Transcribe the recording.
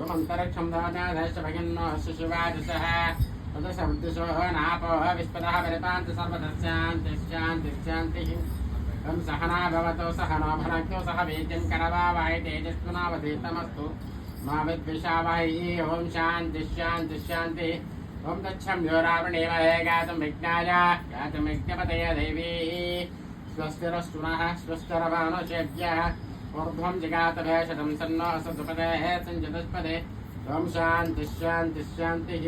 ओमन्तरिक्षं दानाधश्च भगिन्नो शिशुवाजसः तदसंतिशो नापो विस्पदः परिपान्ति सर्वतस्यान्तिश्चान्तिश्चान्तिः तं सहना भवतो सहनो भुनक्तु सह वीर्यं करवावहै तेजस्विनावधीतमस्तु मा विद्विषावहै ॐ शान्तिश्चान्तिश्चान्तिः ॐ तच्छम्यो रावणेमहे गातुं विज्ञाय गातुं विज्ञपतये देवी स्वस्तिरस्तु नः स्वस्तिरमानुषेभ्यः ऊर्ध्वं जिगातभेषजं सन्नो सदुपदेः सञ्जतस्पदे ॐ शान्तिश्चान्तिश्चान्तिः